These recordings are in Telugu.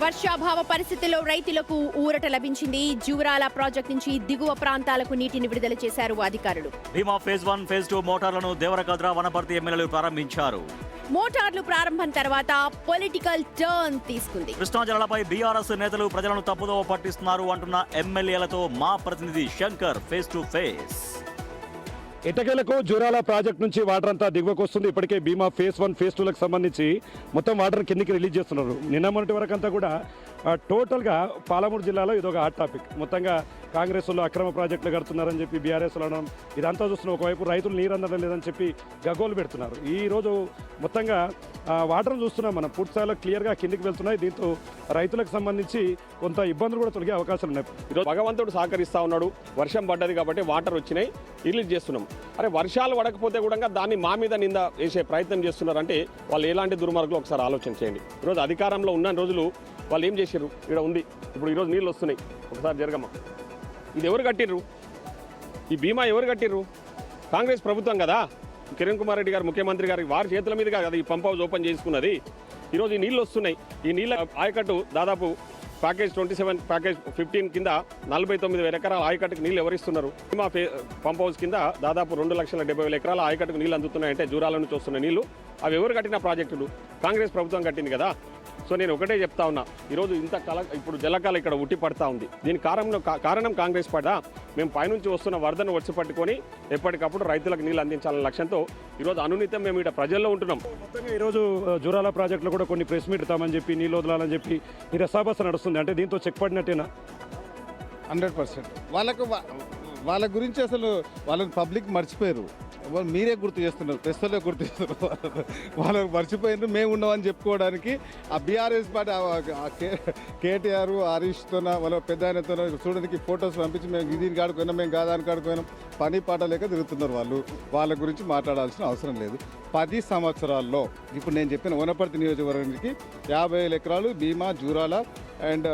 వర్షాభావ పరిస్థితుల్లో రైతులకు ఊరట లభించింది. జూరాల ప్రాజెక్టు నుంచి దిగువ ప్రాంతాలకు నీటిని విడుదల చేశారు అధికారులు. భీమా ఫేజ్ 1, ఫేజ్ 2 మోటార్లను దేవరకద్ర, వనపర్తి ఎమ్మెల్యేలు ప్రారంభించారు. మోటార్లు ప్రారంభం తర్వాత పొలిటికల్ టర్న్ తీసుకుంది. కృష్ణా జలాలపై బీఆర్ఎస్ నేతలు ప్రజలను తప్పుదోవ పట్టిస్తున్నారు అంటున్న ఎమ్మెల్యేలతో మా ప్రతినిధి శంకర్ ఫేస్ టు ఫేస్. ఎట్టకేలకు జూరాల ప్రాజెక్ట్ నుంచి వాటర్ అంతా దిగువకు వస్తుంది. ఇప్పటికే భీమా ఫేజ్ 1, ఫేజ్ 2లకు సంబంధించి మొత్తం వాటర్ కిందికి రిలీజ్ చేస్తున్నారు. నిన్న మొన్నటి వరకు అంతా కూడా టోటల్గా పాలమూరు జిల్లాలో ఇదొక హాట్ టాపిక్. మొత్తంగా కాంగ్రెస్లో అక్రమ ప్రాజెక్టులు కడుతున్నారని చెప్పి బీఆర్ఎస్లో అనడం, ఇదంతా చూస్తున్న ఒకవైపు రైతులు నీరు అందడం లేదని చెప్పి గగ్గోలు పెడుతున్నారు. ఈరోజు మొత్తంగా వాటర్ను చూస్తున్నాం మనం, పూర్తి స్థాయిలో క్లియర్గా కిందికి వెళ్తున్నాయి. దీంతో రైతులకు సంబంధించి కొంత ఇబ్బందులు కూడా తొలగే అవకాశాలు ఉన్నాయి. ఈరోజు భగవంతుడు సహకరిస్తూ ఉన్నాడు. వర్షం పడ్డది కాబట్టి వాటర్ వచ్చినాయి, రిలీజ్ చేస్తున్నాం. అరే వర్షాలు పడకపోతే కూడా దాన్ని మా మీద నింద వేసే ప్రయత్నం చేస్తున్నారంటే వాళ్ళు ఎలాంటి దుర్మార్గులు ఒకసారి ఆలోచన చేయండి. ఈరోజు అధికారంలో ఉన్న రోజులు వాళ్ళు ఏం చేశారు? ఇక్కడ ఉంది, ఇప్పుడు ఈరోజు నీళ్ళు వస్తున్నాయి. ఒకసారి జరగమ్మా, ఇది ఎవరు కట్టిర్రు? ఈ బీమా ఎవరు కట్టిర్రు? కాంగ్రెస్ ప్రభుత్వం కదా, కిరణ్ కుమార్ రెడ్డి గారు ముఖ్యమంత్రి గారు వారి చేతుల మీదుగా కదా ఈ పంప్ హౌస్ ఓపెన్ చేసుకున్నది. ఈరోజు ఈ నీళ్ళు వస్తున్నాయి. ఈ నీళ్ళ ఆయకట్టు దాదాపు ప్యాకేజ్ 27, ప్యాకేజ్ 15 కింద 49,000 ఎకరాల ఆయకట్టుకు నీళ్ళు ఎవరిస్తున్నారు? బీమా పంప్ హౌస్ కింద దాదాపు 2,70,000 ఎకరాల ఆయకట్టుకు నీళ్ళు అందుతున్నాయంటే జూరాల నుంచి వస్తున్న నీళ్లు అవి ఎవరు కట్టిన ప్రాజెక్టులు? కాంగ్రెస్ ప్రభుత్వం కట్టింది కదా. సో నేను ఒకటే చెప్తా ఉన్నా, ఈరోజు ఇప్పుడు జలకాల ఇక్కడ ఉట్టి పడతా ఉంది. దీని కారణం కాంగ్రెస్ పార్టీ. మేము పైనుంచి వస్తున్న వరదను వచ్చి పట్టుకొని ఎప్పటికప్పుడు రైతులకు నీళ్ళు అందించాలనే లక్ష్యంతో ఈరోజు అనునిత్యం మేము ఇక్కడ ప్రజల్లో ఉంటున్నాం. మొత్తంగా ఈరోజు జూరాల ప్రాజెక్టులో కూడా కొన్ని ప్రెస్ మీట్ ఇద్దామని చెప్పి, నీళ్ళు వదలాలని చెప్పి ఈ రసాబస నడుస్తుంది. అంటే దీంతో చెక్ పడినట్టేనా? 100% వాళ్ళ గురించి అసలు వాళ్ళని పబ్లిక్ మర్చిపోయారు. మీరే గుర్తు చేస్తున్నారు, ప్రెస్లో గుర్తు చేస్తున్నారు. వాళ్ళకి మర్చిపోయినారు. మేము ఉన్నామని చెప్పుకోవడానికి ఆ బీఆర్ఎస్ పార్టీ కేటీఆర్ హరీష్తో వాళ్ళ పెద్ద ఆయనతో చూడడానికి ఫొటోస్ పంపించి మేము దీనికి ఆడుకున్నాం, మేము కాదానికి ఆడుకున్నాం, పని పాట లేక తిరుగుతున్నారు వాళ్ళు. వాళ్ళ గురించి మాట్లాడాల్సిన అవసరం లేదు. 10 సంవత్సరాల్లో ఇప్పుడు నేను చెప్పిన వనపర్తి నియోజకవర్గానికి 50,000 ఎకరాలు భీమా, జూరాల అండ్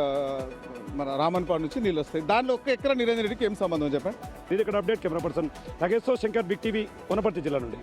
మన రామన్పాడు నుంచి నీళ్ళు వస్తాయి. దాంట్లో ఒక్క ఎకరా నిరంజన్ రెడ్డికి ఏం సంబంధం చెప్పండి. ఇది ఇక్కడ update. Camera person Nageswara Shankar, big TV, Wanaparthy జిల్లా నుండి.